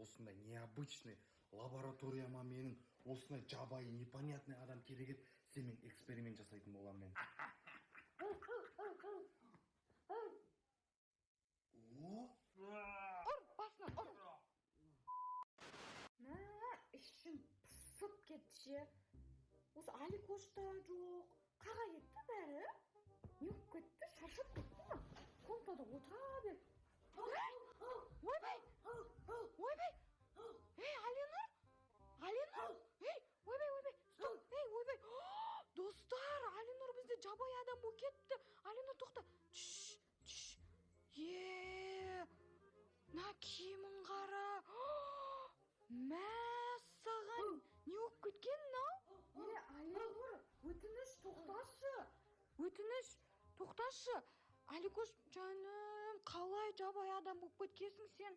осындай необычный лабораторияма менің осындай жабайы непонятный адам керек еді, сенімен эксперимент жасайтын болам мен. Ұр, басынан ұр. Ішім пысып кетші. Осы Аликошта жоқ. Қаға кетті бәрі? Не болып кетті? Шаршап кетті ма? Комнатада отыра бер. Ойбай! Ойбай! Ей, Аленұр! Аленұр! Ей, ойбай! Стоп! Ей, ойбай! Достар, Аленұр бізде жабайы адам болып кетті. Аленұр, тоқта. На киімін қара. Мәссаған, не болып кеткен мынау? Аленұр, өтініш, тоқташы. Аликош, жаным, қалай жабайы адам болып кеткесің сен?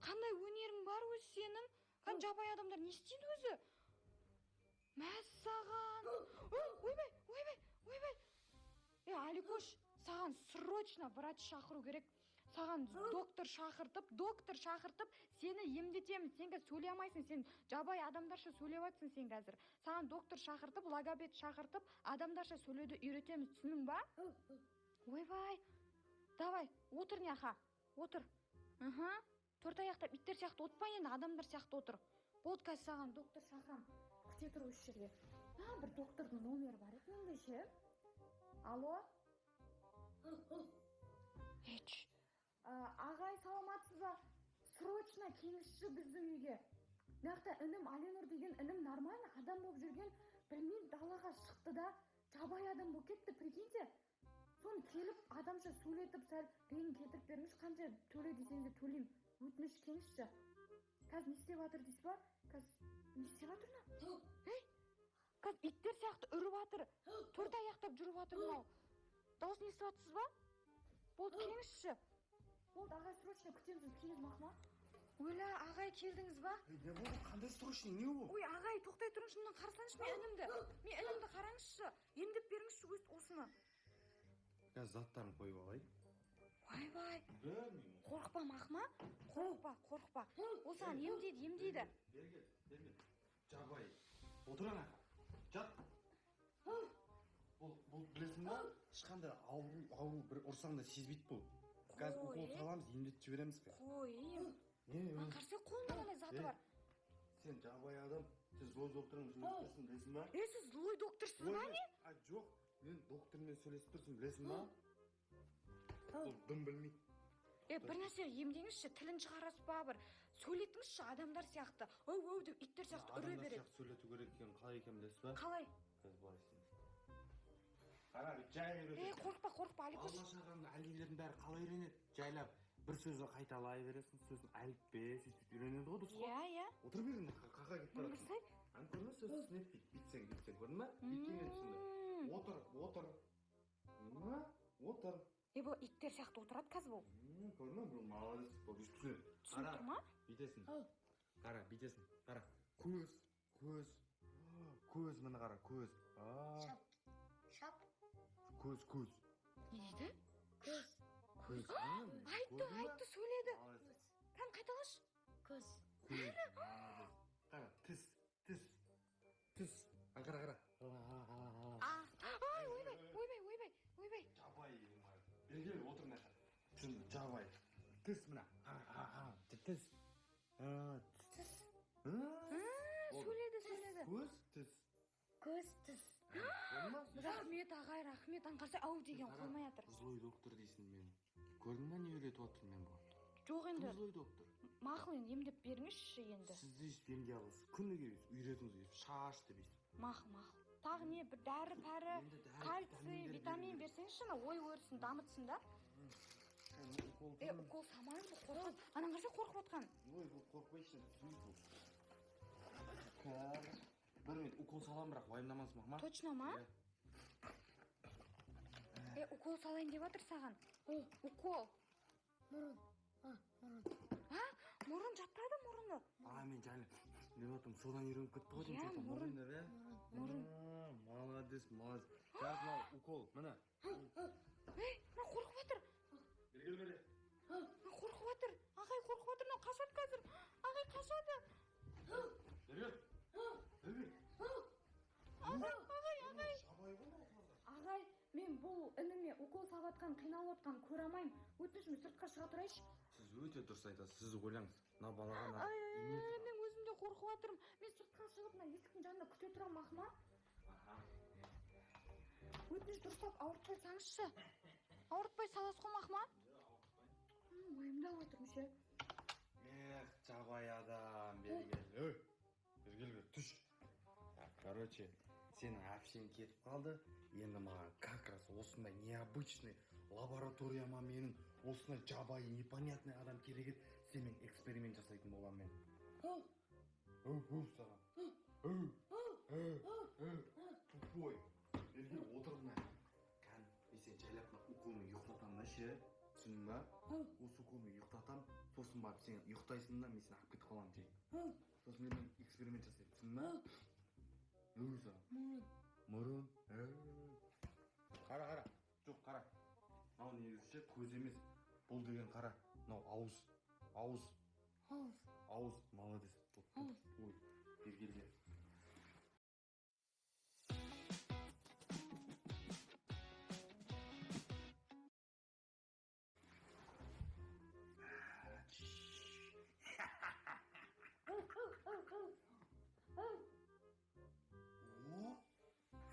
Қандай өнерің бар өзі сенің? Қан жабайы адамдар не істейді өзі? Мәссаған. Ойбай. Аликош, саған срочно врач шақыру керек. Саған доктор шақыртып, сені емдетеміз. Сен қазір сөйлей алмайсың, сен жабайы адамдарша сөйлеп жатсың сен қазір. Саған доктор шақыртып, логопед шақыртып, адамдарша сөйлеуді үйретеміз, түсінің ба? Ойбай, давай, отыр няха, отыр. Төрт аяқтап иттер сияқты отпа, енді адамдар сияқты отыр. Болды, қазір саған доктор шақырам. Күте тұру үш жерге. Бір доктордың номері бар еді менде ше. Алло? Ағай, саламатсыз ба? Срочно келіңізші біздің үйге. Нақты інім Аленұр деген інім нормально адам болып жүрген, білмеймін, далаға шықты да жабайы адам болып кетті, прикиньте. Соны келіп адамша сөйлетіп, сәл реңін кетіріп беріңіз, қанша төле десеңіз де төлеймін. Өтініш келіңізші. Қазір не істеп жатыр дейсіз ба? Не істеп жатыр мынау? Қазір иттер сияқты үріп жатыр. Төрт аяқтап жүріп жатыр мынау. Дауысын естіп жатсыз ба? Болды, келіңізші. Болды, ағай, срочно күтеміз, келіңіз мақма. Өлі, ағай, келдіңіз ба? Не болды, қандай срочно, не ол? Ой, ағай, тоқтай тұрыңызшы, мынаны қарасаңызшы, мен інімді қараңызшы. Емдеп беріңізші осыны. Қазір заттарын қойып алайын. Ойбай. Қорықпа мақма, қорықпа. Осыған емдейді. Бергел. Жабайы. Отыр ана. Жат. Бұл білесің ба? Ешқандай ауру бір ұрсаң да сезбейді бұл. Қазір укол саламыз, емдетіп жібереміз. Қой. Қарсы қолында қандай заты бар. Сен жабайы адам, сіз злой доктормен сөйлесіп тұрсың, білесің ба? Сіз злой докторсыз ба не? Жоқ, мен доктормен сөйлесіп тұрсың, білесің ба? Бұл дым білмейді. Бір нәрсе емдеңізші, тілін шығарасыз ба бір. Сөйлетіңізші адамдар сияқты. Өу деп иттер сияқты үре береді. Адамдар сияқты сөйлету керек екен, қалай екен білесіз ба? Қалай? Қазір былай істейміз. Қара, жай үйретеді. Қорықпа, Аликош. Алла шақырған әлгілердің бәрі қалай үйренеді? Жайлап бір сөзді қайталай бересің, сөзін әліппе, сөйтіп үйренеді ғой, дұрыс қой? Иә. Отыр берің, қақа кетіп барасың. Көрме сөз снетпейді, бүйтсең, көрдің ба? Бүйткен түсінді. Отыр. Бұл иттер сияқты отырады қазір бұл. Көрме, бұл молодец, бұл түсінеді. Түсініп ма? Бүйтесің. Қара, көз, мені қара, көз. Шап. Көз. Не дейді? Көз. Айтты, сөйледі. Қан қайталашы. Көз. Қара, тіс. Қара. Ойбай. Жабайы, бергел, отыр мына жаққа. Түсінді, жабайы. Тіс мына. Тіс. Сөйледі. Көз, тіс. Рахмет, ағай, рахмет. Аңқарсай, ау деген қоймай жатыр. Злой доктор дейсің мен. Көрдің ба не үйретіп отырмын мен бұл? Жоқ енді. Кім злой доктор? Мақыл енді емдеп беріңізші енді. Сіз дейсіз емдей аласыз. Күні келесіз, үйретіңіз, шаш деп дейсіз. Мақыл. Тағы не, бір дәрі-пәрі, кальций, витамин берсеңізші, ой өрсін, дамытсын да. Укол самайын бұл қорқып. Анаң қарсы қорқып отқан. Ой, бұл қорқпайсың, бір минут укол салам, бірақ уайымдамаңыз мақма. Точно ма? Укол салайын деп жатыр саған. Укол. Мұрын. Мұрын жаттады мұрыны. Мен жайлы деп отырмын, содан үйреніп кетті ғой деймін. Мұрын. Молодец. Қазір укол, міне. Мына қорқып жатыр. Бергел. Қорқып жатыр. Ағай қорқып жатыр, мынау қашады қазір. Ағай бері ағай, мен бұл ініме укол салып қиналып отқан көре алмаймын. Өтінішім сыртқа шыға тұрайыншы. сіз өте дұрыс айтасыз. Сіз ойлаңыз, мына балаға Мен өзім де қорқып жатырмын. Мен сыртқа шығып мына есіктің жанында күте тұрамын, Махма. Өтініш дұрыстап ауыртпайсаңызшы. Ауыртпай саласыз ғой, Махма. Ойымда отырмын ше. Жабай адам, бері кел, түш. Короче, сенің әпшең кетіп қалды. Енді маған как раз осындай необычный лабораторияма менің осындай жабайы непонятный адам керек еді. Сенімен эксперимент жасайтын боламын мен. Саған. Тупой. Бері отыр мына. Кән, мен сен жайлап уколмен ұйықтатам да ше. Түсіндің ба? Осы уколмен ұйықтатам. Сосын барып сен ұйықтайсың да, мен сені алып кетіп қаламын жей. Сосын мен эксперимент жасаймын. Түсіндің ба? Мұрын. Қара. Жоқ, қара. Мынау негізі көз емес. Бұл деген қара. Мынау ауыз. Молодец. Ой, бергелге.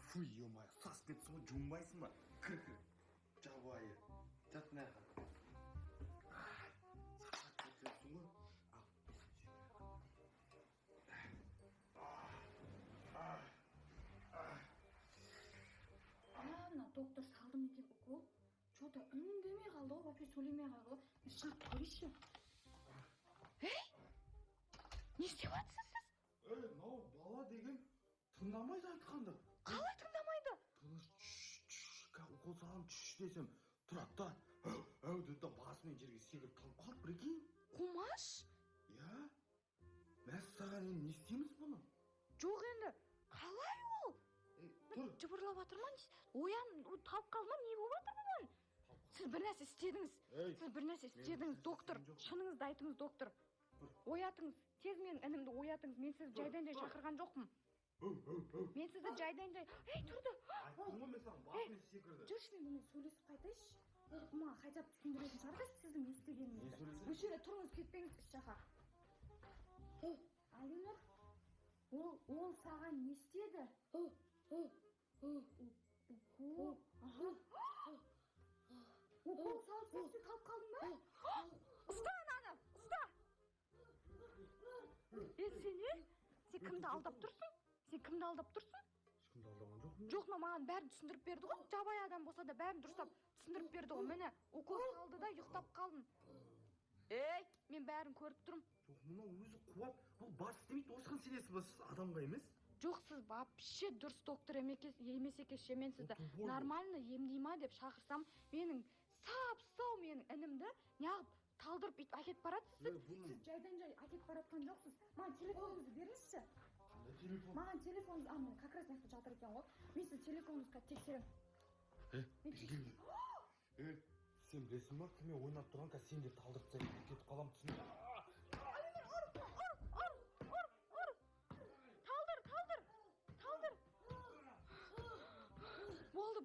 Фу, ё-моё, сас кетсің ғой, жумбайсың ба? Кір. Жабайы. Жат мына жаққа. Сас кетсің ғой. Мына доктор салды ма екен укол? Что-то үндемей қалды ғой, вообще сөйлемей қалды ғой. Шығып көрейінші. Не істеп жатсыз сіз? Мынау бала деген тыңдамайды айтқанды. Қалай тыңдамайды? Укол салам десем, тұрады да, деді да басымен жерге секіріп қалып қалды, прикинь. Қумаш? Иә. Мәссаған, енді не істейміз бұны? Жоқ енді, қалай ол? Жыбырлап жатыр ма? Оян, талып қалды ма? Не болып жатыр бұған? Сіз бір нәрсе істедіңіз, доктор. Шыныңызды айтыңыз, доктор. Оятыңыз, тез менің інімді оятыңыз. Мен сізді жайдан-жай шақырған жоқпын. Мен сізді жайдан-жай... Ей, тұрды! Айттың ғой мен саған, басымен секірді. Жүрші, мен бұны сөйлесіп қайтайшы. Маған қайтап түсіндіретін шығар да сіздің не істегеніңізді. Осы жерде тұрыңыз, кетпеңіз іс жаққа. Алинұр, ол саған не істеді? Укол салып сен қалып қалдың ба? Ұста ананы, ұста! Сен кімді алдап тұрсың? Ешкімді алдаған жоқпын. Жоқ, маған бәрін түсіндіріп берді ғой. Жабай адам болса да бәрін дұрыстап түсіндіріп берді ғой. Мені укол салды да ұйықтап қалдым. Ей, мен бәрін көріп тұрмын. Жоқ, мұны өзі қуап, бұл бас істемейді, осыған сенесіз ба, сіз адамға емес? Жоқ, сіз вообще дұрыс доктор емес екенсіз. Мен сізді нормально емдей ма деп шақырсам, менің сап-сау менің інімді неғып талдырып әкетіп баратсыз. Сіз жайдан-жай әкетіп баратқан жоқсыз. Маған телефоныңызды беріңізші. Қандай телефон? Маған телефоныңыз, мен как раз мына жатыр екен ғой. Мен сіз телефоныңызға тексерем. Сен білесің ба, кіммен ойнап тұрған, қазір сен де талдырып кетіп қалам түсінді.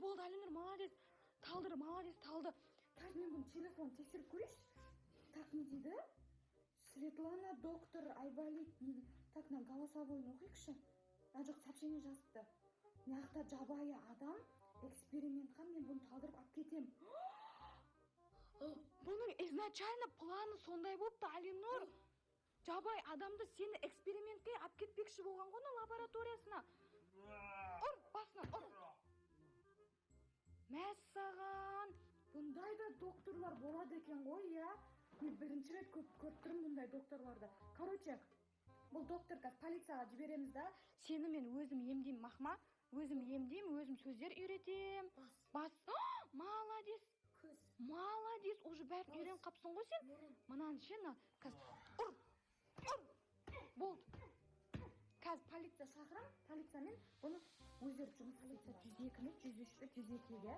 Болды, Алинұр, молодец. Талды. Қазір мен бұны телефон тексеріп көрейші. Так, не дейді? Светлана, доктор, Айболит. Так, мына голосовойын оқиықшы. Жоқ, сообщение жазыпты. Мынақта жабайы адам, экспериментқа мен бұны талдырып алып кетем. Бұның изначально планы сондай болыпты, Алинұр. Жабай адамды сені экспериментке алып кетпекші болған ғой лабораториясына. Ұр, басынан, ұр. Мәссаған, бұндай да докторлар болады екен ғой, я? Мен бірінші рет көріп тұрмын бұндай докторларды. Короче, бұл доктор қазір полицияға жібереміз да, сені мен өзім емдеймін, Махма. Өзім емдеймін, өзім сөздер үйретем. Бас. Молодец. Молодец, уже бәрін үйрен қапсың ғой сен. Мынаны шена, қазір ұр. Болды. Қазір полиция шақырам, полициямен бұны өздері жұмыс полиция 102-ні, 103-ті, 102-ге.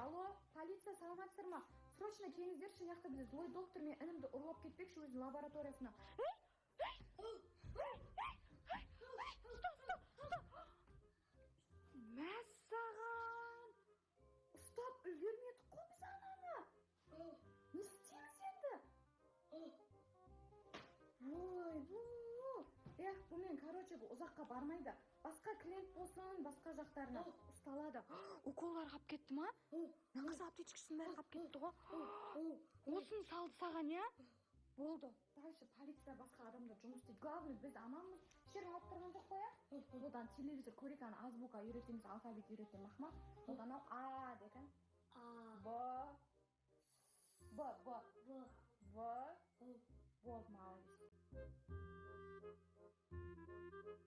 Алло, полиция, саламатсыздар ма? Срочно келіңіздерші, яқты бізде злой доктор мен інімді ұрлап кетпекші өзінің лабораториясына. Бұмен, короче, ұзаққа бармайды. Басқа клиент болсын, басқа жақтарына ұсталады. Уколлар қап кетті ма? Нағыз аптечкісінің бәрі қап кетті ғой. Осын салды саған, я? Болды. Дальше полиция басқа адамдар жұмыс істейді. Главное, біз аманбыз. Шер алып тұрған жоқ қоя. Одан телевизор көрек, ана азбука үйретеміз, алфавит үйретем, мақма. Одан ау А деген. Б. Вот, молодец.